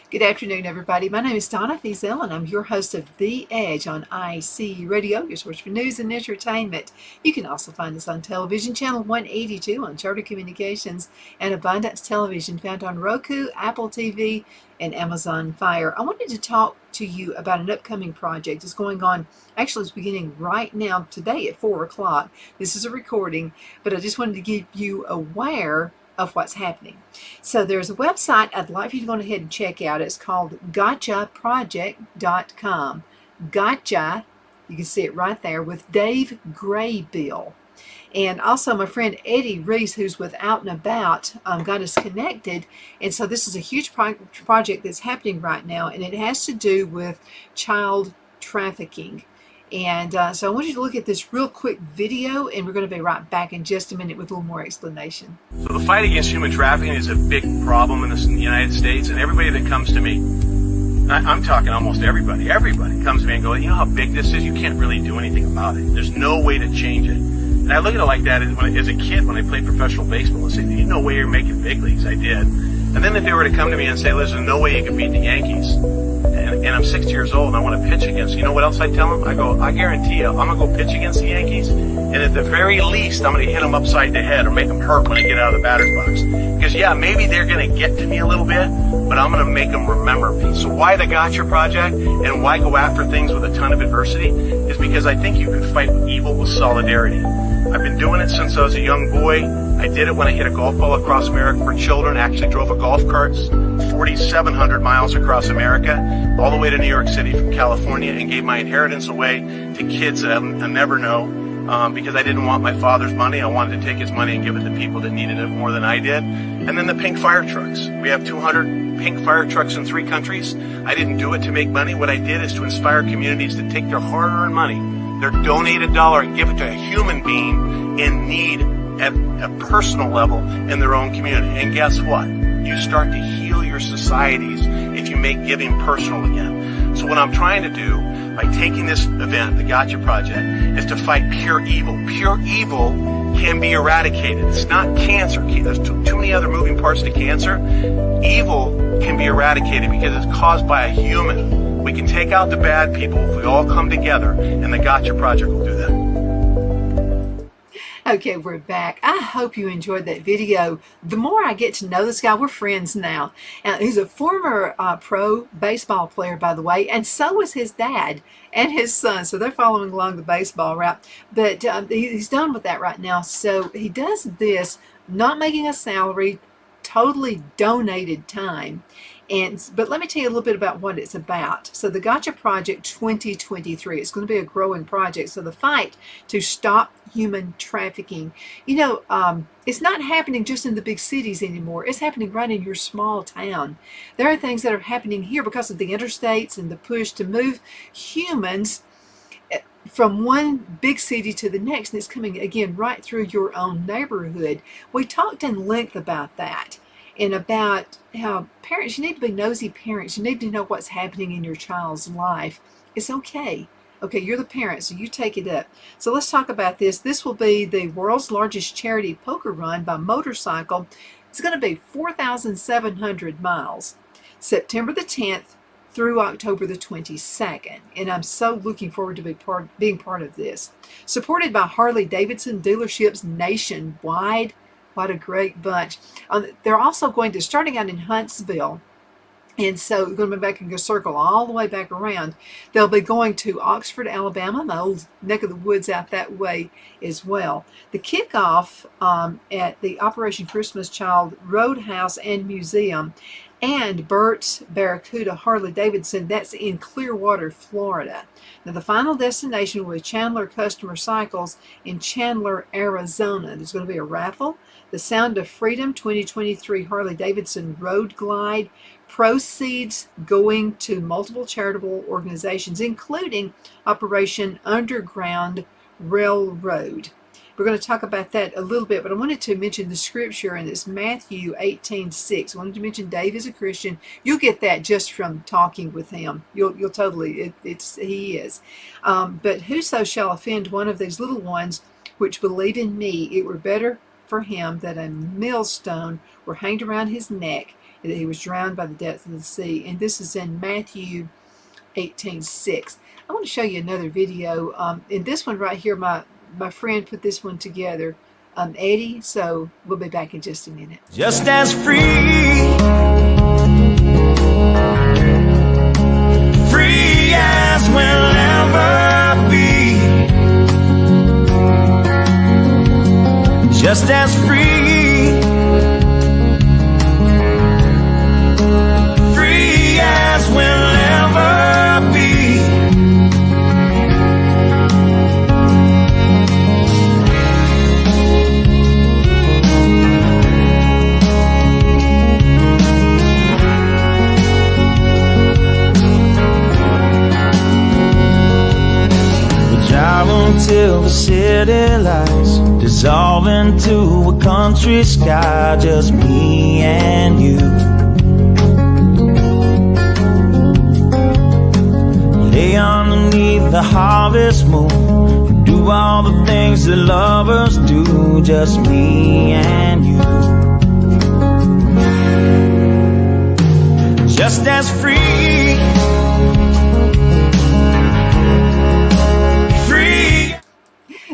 Good afternoon, everybody. My name is Donna Fiesel, and I'm your host of The Edge on IC Radio, your source for news and entertainment. You can also find us on television, channel 182 on Charter Communications and Abundance Television, found on Roku, Apple TV, and Amazon Fire. I wanted to talk to you about an upcoming project. It's going on, actually it's beginning right now, today at 4 o'clock. This is a recording, but I just wanted to give you aware of what's happening. So there's a website I'd like for you to go ahead and check out. It's called gotchaproject.com. Gotcha, you can see it right there, with Dave Greybill. And also my friend Eddie Reese, who's with Out and About, got us connected. And so this is a huge project that's happening right now, and it has to do with child trafficking. And so I want you to look at this real quick video, and we're going to be right back in just a minute with a little more explanation. So the fight against human trafficking is a big problem in the United States, and everybody that comes to me, I'm talking almost everybody comes to me and goes, you know how big this is? You can't really do anything about it. There's no way to change it. And I look at it like that as a kid when I played professional baseball. I say, there's no way you're making big leagues. I did. And then if they were to come to me and say, listen, there's no way you can beat the Yankees, and I'm 60 years old and I want to pitch against, you know what else I tell them? I go, I guarantee you, I'm going to go pitch against the Yankees, and at the very least, I'm going to hit them upside the head or make them hurt when they get out of the batter's box. Because, yeah, maybe they're going to get to me a little bit, but I'm going to make them remember me. So why the Gotcha Project and why go after things with a ton of adversity is because I think you can fight evil with solidarity. I've been doing it since I was a young boy. I did it when I hit a golf ball across America for children. I actually drove a golf cart 4,700 miles across America, all the way to New York City from California, and gave my inheritance away to kids that I'll never know because I didn't want my father's money. I wanted to take his money and give it to people that needed it more than I did. And then the pink fire trucks. We have 200 pink fire trucks in 3 countries. I didn't do it to make money. What I did is to inspire communities to take their hard-earned money, their donated dollar, and give it to a human being in need at a personal level in their own community. And guess what? You start to heal your societies if you make giving personal again. So what I'm trying to do by taking this event, the Gotcha Project, is to fight pure evil. Pure evil can be eradicated. It's not cancer. There's too many other moving parts to cancer. Evil can be eradicated because it's caused by a human. We can take out the bad people if we all come together, and the Gotcha Project will do that. Okay, we're back. I hope you enjoyed that video. The more I get to know this guy, we're friends now. He's a former pro baseball player, by the way, and so is his dad and his son. So they're following along the baseball route. But he's done with that right now. So he does this, not making a salary, totally donated time. But let me tell you a little bit about what it's about. So the Gotcha Project 2023, it's going to be a growing project. So the fight to stop human trafficking, it's not happening just in the big cities anymore. It's happening right in your small town. There are things that are happening here because of the interstates and the push to move humans from one big city to the next, and it's coming again right through your own neighborhood. We talked in length about that, and about how parents, you need to be nosy parents. You need to know what's happening in your child's life. It's okay. Okay, you're the parent, so you take it up. So let's talk about this. This will be the world's largest charity poker run by motorcycle. It's going to be 4,700 miles, September the 10th through October the 22nd. And I'm so looking forward to being part of this. Supported by Harley-Davidson dealerships nationwide. What a great bunch. They're also starting out in Huntsville. And so we're going to be back and go circle all the way back around. They'll be going to Oxford, Alabama, my old neck of the woods out that way as well. The kickoff at the Operation Christmas Child Roadhouse and Museum and Burt's Barracuda Harley-Davidson, that's in Clearwater, Florida. Now the final destination will be Chandler Customer Cycles in Chandler, Arizona. There's going to be a raffle. The Sound of Freedom 2023 Harley-Davidson Road Glide. Proceeds going to multiple charitable organizations, including Operation Underground Railroad. We're going to talk about that a little bit, but I wanted to mention the scripture, and it's Matthew 18:6. I wanted to mention Dave is a Christian. You'll get that just from talking with him. You'll totally, he is. But whoso shall offend one of these little ones which believe in me, it were better for him that a millstone were hanged around his neck, that he was drowned by the depth of the sea. And this is in Matthew 18:6. I want to show you another video. In this one right here, my friend put this one together, Eddie. So we'll be back in just a minute. Just as free as we'll ever be. Just as free as we'll ever be. Till the city lights dissolve into a country sky, just me and you. Lay underneath the harvest moon, do all the things that lovers do, just me and you. Just as free.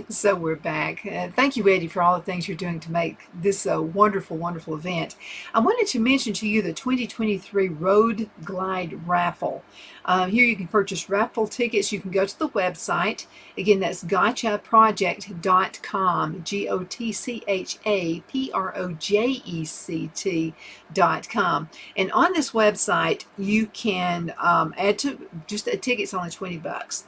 So we're back. Thank you, Eddie, for all the things you're doing to make this a wonderful, wonderful event. I wanted to mention to you the 2023 Road Glide Raffle. Here you can purchase raffle tickets. You can go to the website. Again, that's gotchaproject.com, GOTCHAPROJECT.com. And on this website, you can add to just a ticket's only $20.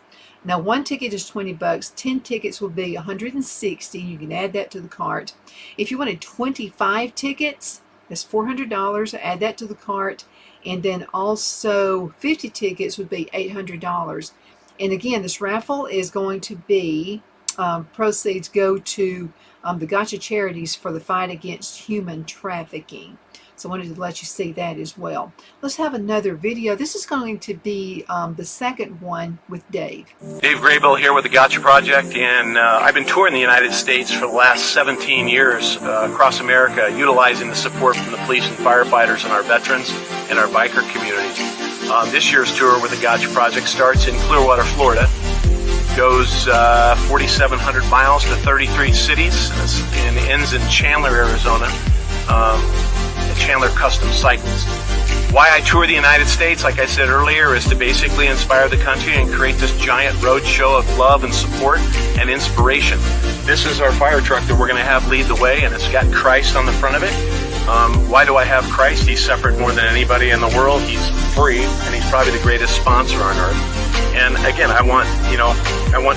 Now, one ticket is $20. 10 tickets will be $160. You can add that to the cart. If you wanted 25 tickets, that's $400. Add that to the cart. And then also 50 tickets would be $800. And again, this raffle is going to be, proceeds go to the Gotcha Charities for the fight against human trafficking. So I wanted to let you see that as well. Let's have another video. This is going to be the second one with Dave. Dave Greybill here with the Gotcha Project, and I've been touring the United States for the last 17 years across America, utilizing the support from the police and firefighters and our veterans and our biker community. This year's tour with the Gotcha Project starts in Clearwater, Florida, goes 4,700 miles to 33 cities, and ends in Chandler, Arizona. Chandler Custom Cycles. Why I tour the United States, like I said earlier, is to basically inspire the country and create this giant road show of love and support and inspiration. This is our fire truck that we're going to have lead the way, and it's got Christ on the front of it. Why do I have Christ? He's suffered more than anybody in the world. He's free, and he's probably the greatest sponsor on earth. And again, I want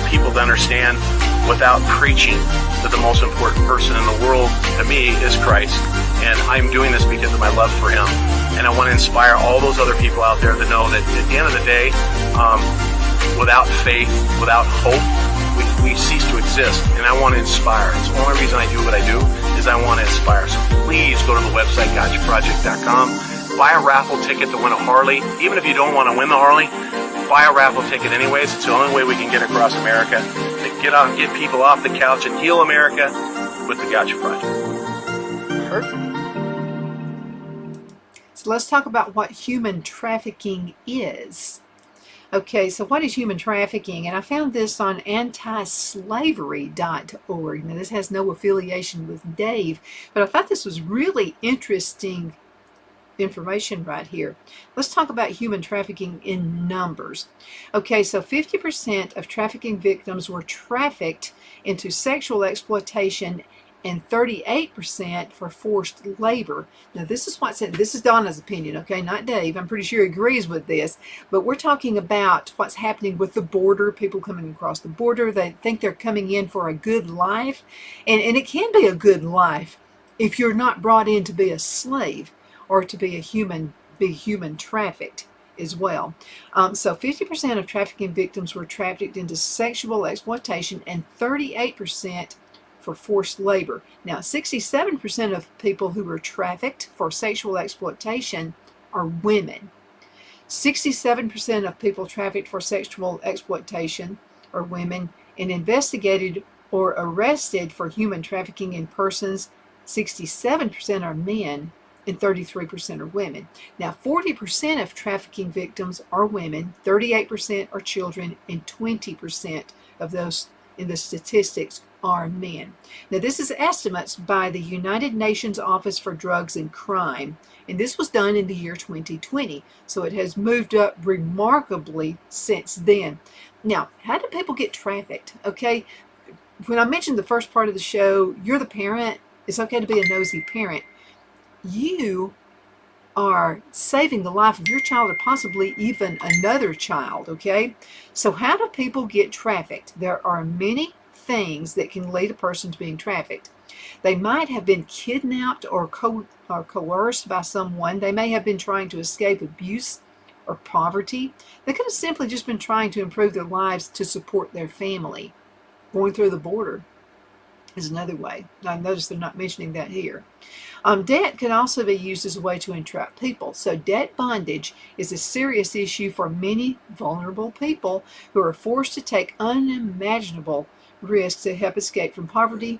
people to understand, without preaching, that the most important person in the world to me is Christ. And I'm doing this because of my love for him. And I want to inspire all those other people out there to know that at the end of the day, without faith, without hope, we cease to exist. And I want to inspire. It's the only reason I do what I do is I want to inspire. So please go to the website, gotchaproject.com. Buy a raffle ticket to win a Harley. Even if you don't want to win the Harley, buy a raffle ticket anyways. It's the only way we can get across America to get people off the couch and heal America with the Gotcha Project. Perfect. So let's talk about what human trafficking is. Okay, so what is human trafficking? And I found this on antislavery.org. Now, this has no affiliation with Dave, but I thought this was really interesting information right here. Let's talk about human trafficking in numbers. Okay, so 50% of trafficking victims were trafficked into sexual exploitation and 38% for forced labor. Now, this is Donna's opinion, okay, not Dave. I'm pretty sure he agrees with this, but we're talking about what's happening with the border, people coming across the border. They think they're coming in for a good life, and it can be a good life if you're not brought in to be a slave or to be human trafficked as well. So 50% of trafficking victims were trafficked into sexual exploitation and 38% for forced labor. Now, 67% of people who were trafficked for sexual exploitation are women. 67% of people trafficked for sexual exploitation are women, and investigated or arrested for human trafficking in persons, 67% are men, and 33% are women. Now, 40% of trafficking victims are women, 38% are children, and 20% of those in the statistics are men. Now, this is estimates by the United Nations Office for Drugs and Crime, and this was done in the year 2020, so it has moved up remarkably since then. Now, how do people get trafficked? Okay, when I mentioned the first part of the show, you're the parent. It's okay to be a nosy parent. You are saving the life of your child or possibly even another child, okay? So how do people get trafficked? There are many things that can lead a person to being trafficked. They might have been kidnapped or coerced by someone. They may have been trying to escape abuse or poverty. They could have simply just been trying to improve their lives to support their family. Going through the border is another way. I notice they're not mentioning that here. Debt can also be used as a way to entrap people. So debt bondage is a serious issue for many vulnerable people who are forced to take unimaginable risks to help escape from poverty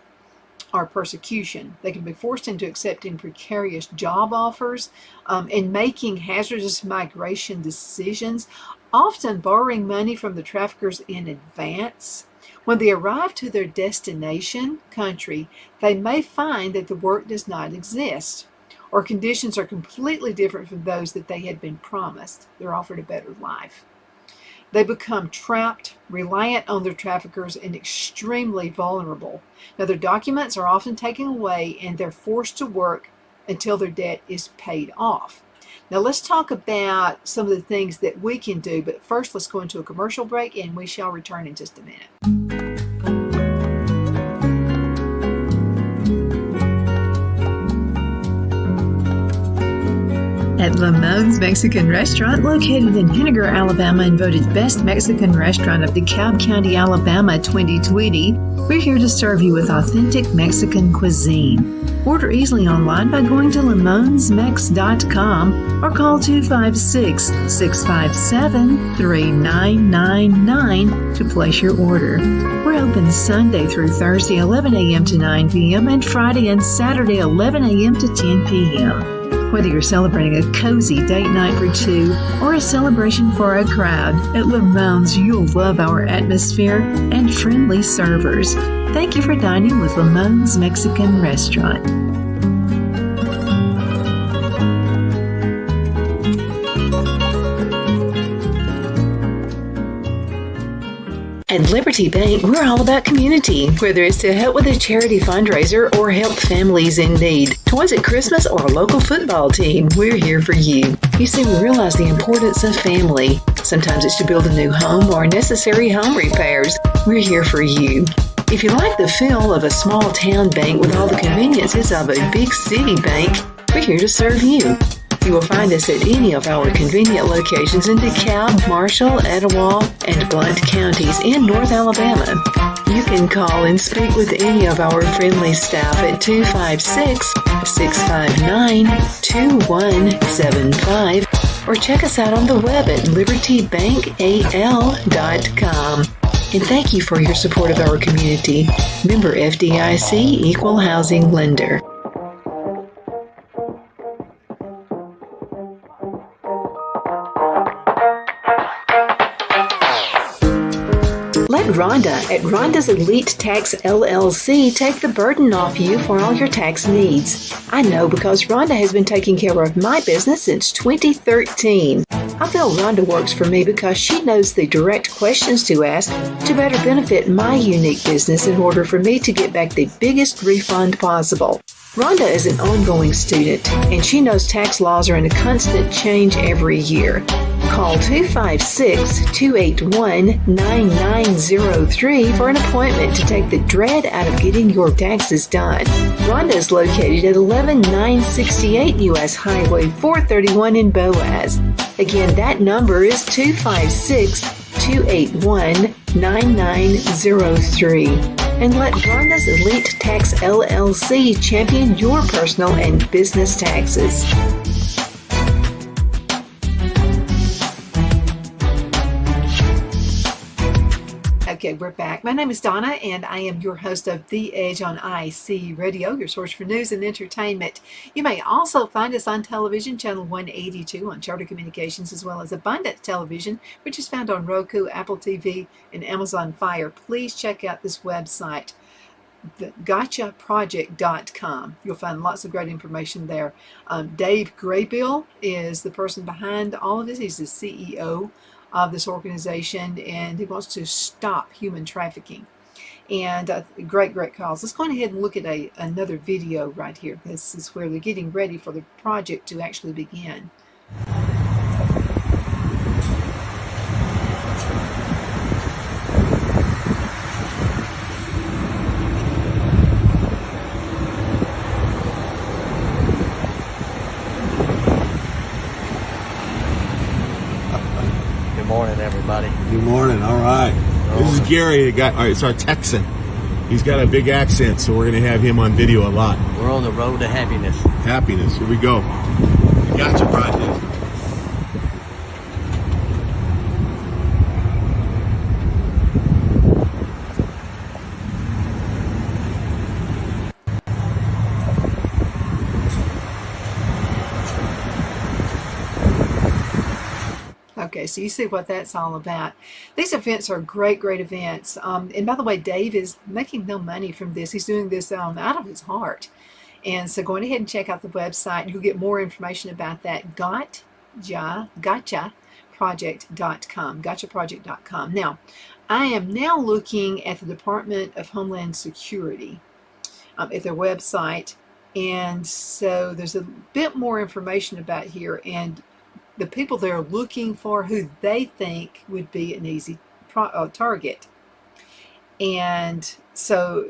or persecution. They can be forced into accepting precarious job offers and making hazardous migration decisions, often borrowing money from the traffickers in advance. When they arrive to their destination country, they may find that the work does not exist, or conditions are completely different from those that they had been promised. They're offered a better life. They become trapped, reliant on their traffickers, and extremely vulnerable. Now, their documents are often taken away, and they're forced to work until their debt is paid off. Now, let's talk about some of the things that we can do, but first let's go into a commercial break, and we shall return in just a minute. At Lamone's Mexican Restaurant, located in Henniger, Alabama, and voted Best Mexican Restaurant of DeKalb County, Alabama 2020, we're here to serve you with authentic Mexican cuisine. Order easily online by going to lamonsmex.com or call 256-657-3999 to place your order. We're open Sunday through Thursday, 11 a.m. to 9 p.m. and Friday and Saturday, 11 a.m. to 10 p.m. Whether you're celebrating a cozy date night for two or a celebration for a crowd, at Lamone's you'll love our atmosphere and friendly servers. Thank you for dining with Lamone's Mexican Restaurant. At Liberty Bank, we're all about community, whether it's to help with a charity fundraiser or help families in need. Toys at Christmas or a local football team, we're here for you. You see, we realize the importance of family. Sometimes it's to build a new home or necessary home repairs. We're here for you. If you like the feel of a small town bank with all the conveniences of a big city bank, we're here to serve you. You will find us at any of our convenient locations in DeKalb, Marshall, Etowah, and Blount counties in North Alabama. You can call and speak with any of our friendly staff at 256-659-2175 or check us out on the web at libertybankal.com. And thank you for your support of our community. Member FDIC Equal Housing Lender. Let Rhonda at Rhonda's Elite Tax LLC take the burden off you for all your tax needs. I know because Rhonda has been taking care of my business since 2013. I feel Rhonda works for me because she knows the direct questions to ask to better benefit my unique business in order for me to get back the biggest refund possible. Rhonda is an ongoing student, and she knows tax laws are in a constant change every year. Call 256-281-9903 for an appointment to take the dread out of getting your taxes done. Rhonda is located at 11968 U.S. Highway 431 in Boaz. Again, that number is 256-281-9903. And let Rhonda's Elite Tax LLC champion your personal and business taxes. Okay, we're back. My name is Donna, and I am your host of The Edge on IC Radio, your source for news and entertainment. You may also find us on television, channel 182 on Charter Communications, as well as Abundant Television, which is found on Roku, Apple TV, and Amazon Fire. Please check out this website, gotchaproject.com. You'll find lots of great information there. Dave Greybill is the person behind all of this. He's the CEO of this organization, and he wants to stop human trafficking. And great cause. Let's go ahead and look at another video right here. This is where they're getting ready for the project to actually begin. Good morning, everybody. Good morning. All right. This is Gary, the guy. All right, it's our Texan. He's got a big accent, so we're going to have him on video a lot. We're on the road to happiness. Happiness. Here we go. Gotcha Project. Okay, so you see what that's all about. These events are great events. And by the way, Dave is making no money from this. He's doing this out of his heart. And so going ahead and check out the website. You'll get more information about that. Gotchaproject.com. Gotchaproject.com. Now, I am now looking at the Department of Homeland Security at their website. And so there's a bit more information about here. And the people they're looking for who they think would be an easy target. And so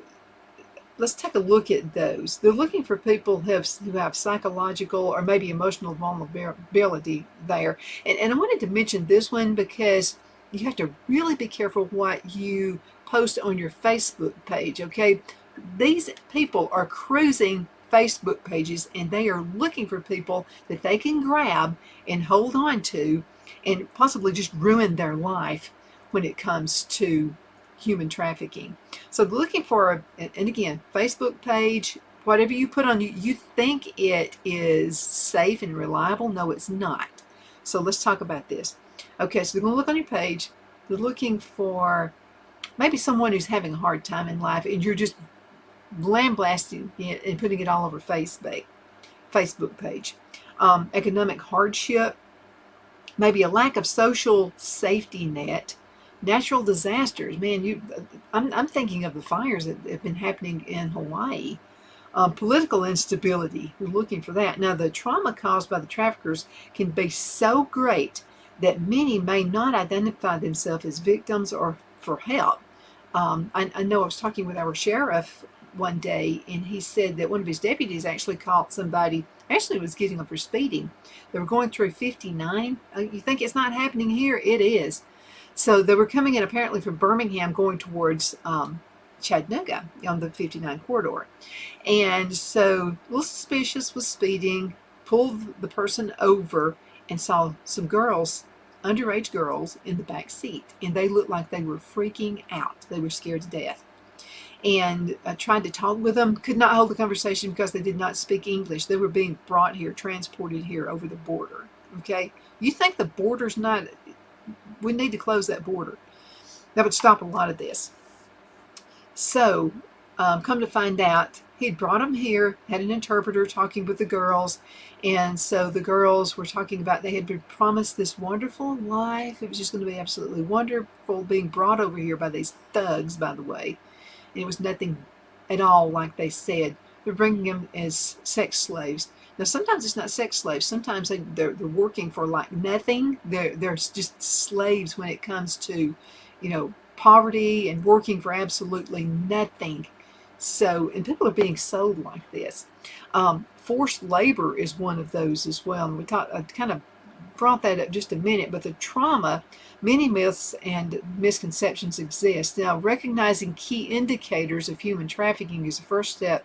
let's take a look at those. They're looking for people who have psychological or maybe emotional vulnerability there. And I wanted to mention this one because you have to really be careful what you post on your Facebook page, okay? These people are cruising Facebook pages, and they are looking for people that they can grab and hold on to and possibly just ruin their life when it comes to human trafficking. So looking for, and again, Facebook page, whatever you put on, you think it is safe and reliable. No, it's not. So let's talk about this. Okay, so they're going to look on your page. They're looking for maybe someone who's having a hard time in life, and you're just blasting it and putting it all over Facebook page. Economic hardship, maybe a lack of social safety net, natural disasters. Man, I'm thinking of the fires that have been happening in Hawaii. Political instability. We're looking for that. Now, the trauma caused by the traffickers can be so great that many may not identify themselves as victims or for help. I know I was talking with our sheriff one day, and he said that one of his deputies actually caught somebody, actually was getting them for speeding. They were going through 59. You think it's not happening here? It is. So they were coming in apparently from Birmingham going towards Chattanooga on the 59 corridor. And so a little suspicious, was speeding, pulled the person over and saw some girls, underage girls, in the back seat. And they looked like they were freaking out. They were scared to death. And tried to talk with them, could not hold the conversation because they did not speak English. They were being brought here, transported here over the border. Okay? You think the border's not, we need to close that border. That would stop a lot of this. So, come to find out, he'd brought them here, had an interpreter talking with the girls, and so the girls were talking about they had been promised this wonderful life. It was just going to be absolutely wonderful, being brought over here by these thugs, by the way. And it was nothing at all like they said. They're bringing them as sex slaves. Now, sometimes it's not sex slaves. Sometimes they're working for like nothing. They're just slaves when it comes to, poverty and working for absolutely nothing. So, and people are being sold like this. Forced labor is one of those as well. And I kind of brought that up just a minute, but the trauma, many myths and misconceptions exist. Now, recognizing key indicators of human trafficking is the first step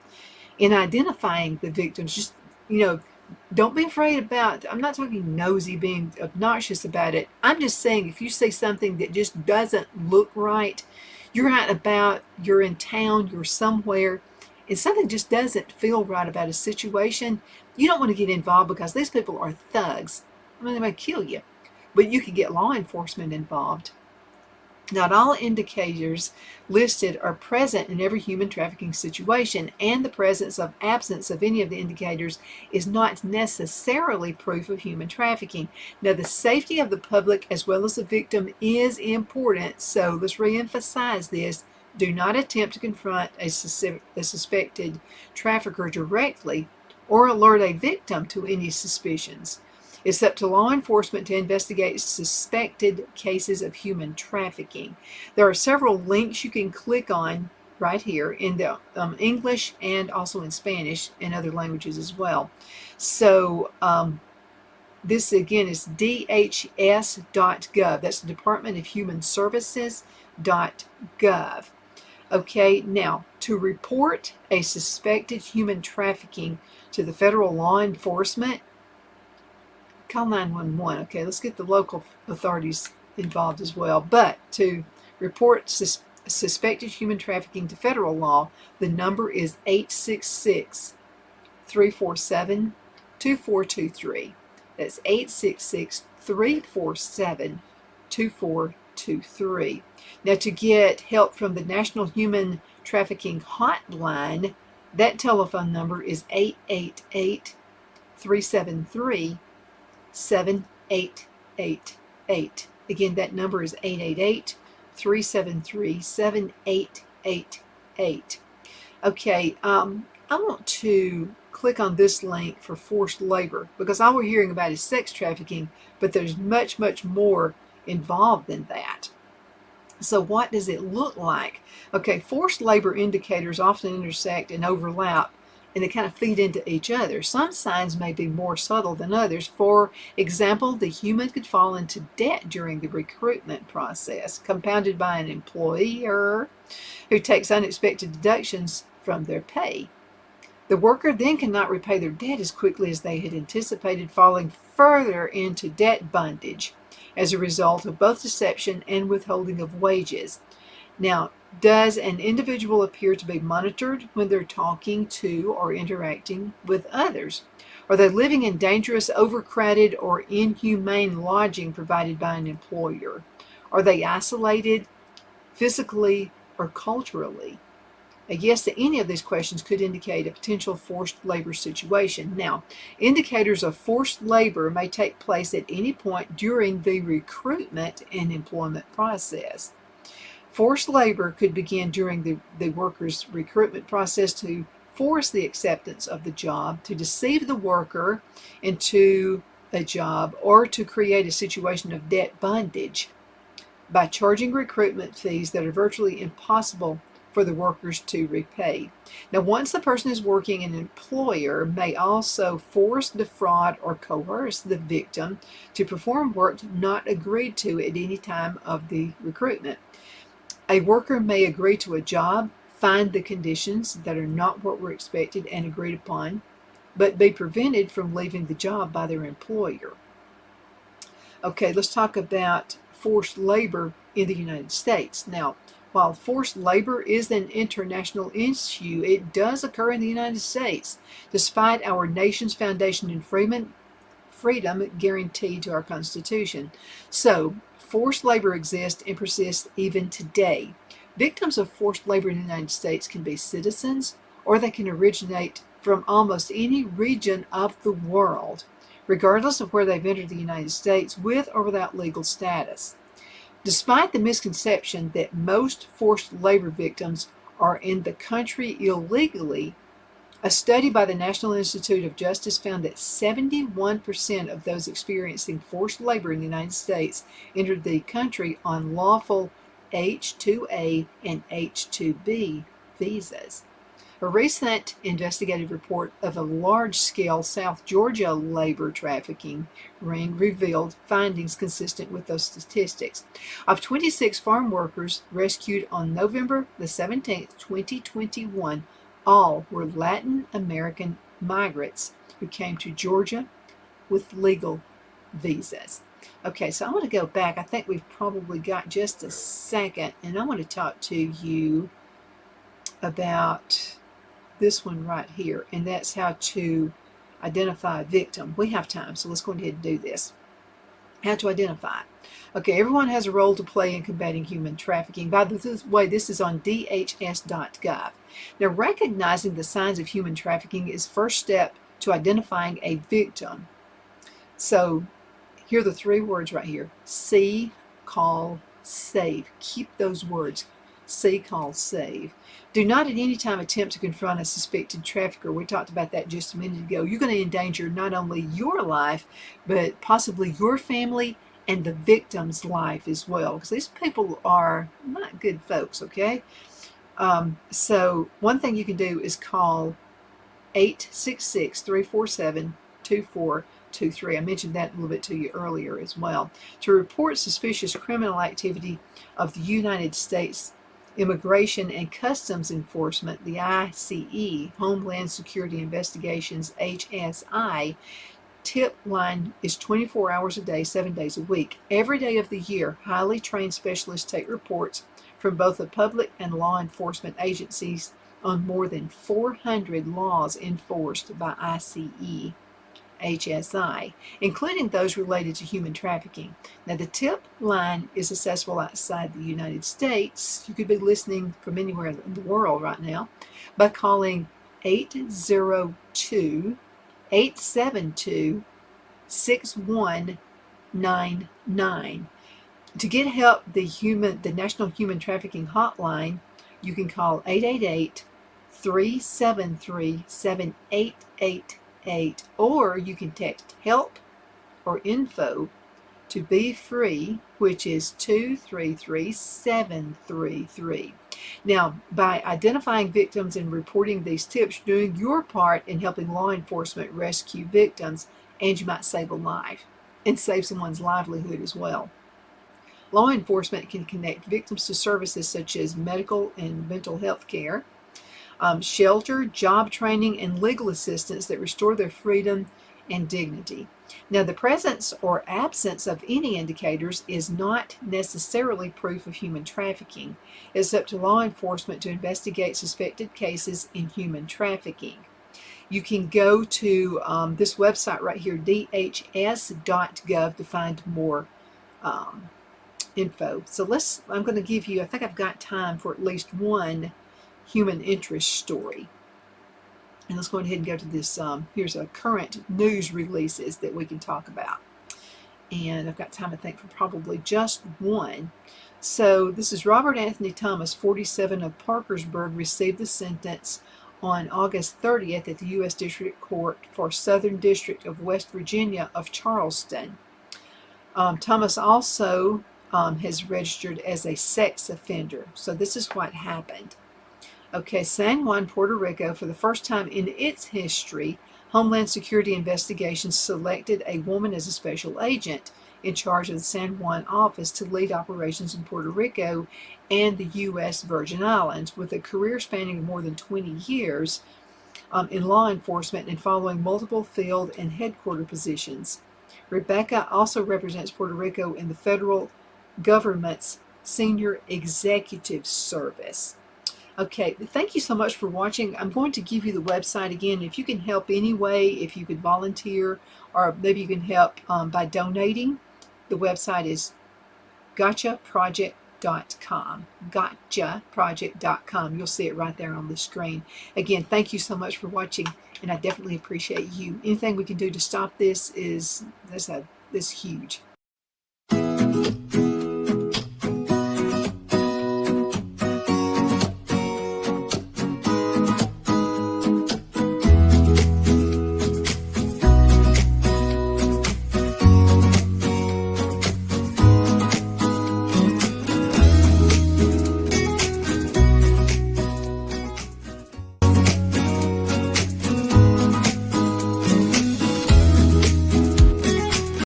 in identifying the victims. Just, don't be afraid about, I'm not talking nosy, being obnoxious about it. I'm just saying if you see something that just doesn't look right, You're out and about, you're in town, you're somewhere, and something just doesn't feel right about a situation. You don't want to get involved because these people are thugs. I mean, they may kill you, but you could get law enforcement involved. Not all indicators listed are present in every human trafficking situation, and the presence or absence of any of the indicators is not necessarily proof of human trafficking. Now, the safety of the public as well as the victim is important, so let's reemphasize this. Do not attempt to confront a suspected trafficker directly or alert a victim to any suspicions. It's up to law enforcement to investigate suspected cases of human trafficking. There are several links you can click on right here in the English and also in Spanish and other languages as well. So this again is DHS.gov. That's the Department of Human Services.gov. Okay, now to report a suspected human trafficking to the federal law enforcement, call 911. Okay, let's get the local authorities involved as well. But to report suspected human trafficking to federal law, the number is 866-347-2423. That's 866-347-2423. Now, to get help from the National Human Trafficking Hotline, that telephone number is 888-373-7888. Again, that number is 888-373-7888. Okay, I want to click on this link for forced labor because all we're hearing about is sex trafficking, but there's much, much more involved than that. So what does it look like? Okay, forced labor indicators often intersect and overlap, and they kind of feed into each other. Some signs may be more subtle than others. For example, the human could fall into debt during the recruitment process, compounded by an employer who takes unexpected deductions from their pay. The worker then cannot repay their debt as quickly as they had anticipated, falling further into debt bondage as a result of both deception and withholding of wages. Now, does an individual appear to be monitored when they're talking to or interacting with others? Are they living in dangerous, overcrowded, or inhumane lodging provided by an employer? Are they isolated physically or culturally? A yes to any of these questions could indicate a potential forced labor situation. Now, indicators of forced labor may take place at any point during the recruitment and employment process. Forced labor could begin during the worker's recruitment process to force the acceptance of the job, to deceive the worker into a job, or to create a situation of debt bondage by charging recruitment fees that are virtually impossible for the workers to repay. Now, once the person is working, an employer may also force, defraud, or coerce the victim to perform work not agreed to at any time of the recruitment. A worker may agree to a job, find the conditions that are not what were expected and agreed upon, but be prevented from leaving the job by their employer. Okay, let's talk about forced labor in the United States. Now, while forced labor is an international issue, it does occur in the United States, despite our nation's foundation in freedom guaranteed to our Constitution. So, forced labor exists and persists even today. Victims of forced labor in the United States can be citizens, or they can originate from almost any region of the world, regardless of where they've entered the United States, with or without legal status. Despite the misconception that most forced labor victims are in the country illegally, a study by the National Institute of Justice found that 71% of those experiencing forced labor in the United States entered the country on lawful H-2A and H-2B visas. A recent investigative report of a large-scale South Georgia labor trafficking ring revealed findings consistent with those statistics. Of 26 farm workers rescued on November the 17th, 2021, all were Latin American migrants who came to Georgia with legal visas. Okay, so I want to go back. I think we've probably got just a second, and I want to talk to you about this one right here, and that's how to identify a victim. We have time, so let's go ahead and do this. How to identify. Okay, everyone has a role to play in combating human trafficking. By the way, this is on dhs.gov. Now, recognizing the signs of human trafficking is first step to identifying a victim. So here are the three words right here: see, call, save. Keep those words: see, call, save. Do not at any time attempt to confront a suspected trafficker. We talked about that just a minute ago. You're going to endanger not only your life, but possibly your family and the victim's life as well, because these people are not good folks, okay? So one thing you can do is call 866-347-2423. I mentioned that a little bit to you earlier as well. To report suspicious criminal activity of the United States Immigration and Customs Enforcement, the ICE, Homeland Security Investigations, HSI, tip line is 24 hours a day, 7 days a week. Every day of the year, highly trained specialists take reports from both the public and law enforcement agencies on more than 400 laws enforced by ICE, HSI, including those related to human trafficking. Now, the tip line is accessible outside the United States. You could be listening from anywhere in the world right now by calling 802-872-6199. To get help, the National Human Trafficking Hotline, you can call 888-373-7888, or you can text help or info to Be Free, which is 233733. Now, by identifying victims and reporting these tips, you're doing your part in helping law enforcement rescue victims, and you might save a life and save someone's livelihood as well. Law enforcement can connect victims to services such as medical and mental health care, shelter, job training, and legal assistance that restore their freedom and dignity. Now, the presence or absence of any indicators is not necessarily proof of human trafficking. It's up to law enforcement to investigate suspected cases in human trafficking. You can go to this website right here, dhs.gov, to find more info. So I'm going to give you, I think I've got time for at least one human interest story. And let's go ahead and go to this. Here's a current news releases that we can talk about. And I've got time, I think, for probably just one. So this is Robert Anthony Thomas, 47, of Parkersburg, received the sentence on August 30th at the U.S. District Court for Southern District of West Virginia of Charleston. Thomas also has registered as a sex offender. So this is what happened. Okay, San Juan, Puerto Rico, for the first time in its history, Homeland Security Investigations selected a woman as a special agent in charge of the San Juan office to lead operations in Puerto Rico and the U.S. Virgin Islands, with a career spanning more than 20 years in law enforcement and following multiple field and headquarter positions. Rebecca also represents Puerto Rico in the federal government's Senior Executive Service. Okay, thank you so much for watching. I'm going to give you the website again. If you can help anyway, if you could volunteer, or maybe you can help by donating, the website is gotchaproject.com. Gotchaproject.com. You'll see it right there on the screen. Again, thank you so much for watching, and I definitely appreciate you. Anything we can do to stop this is huge.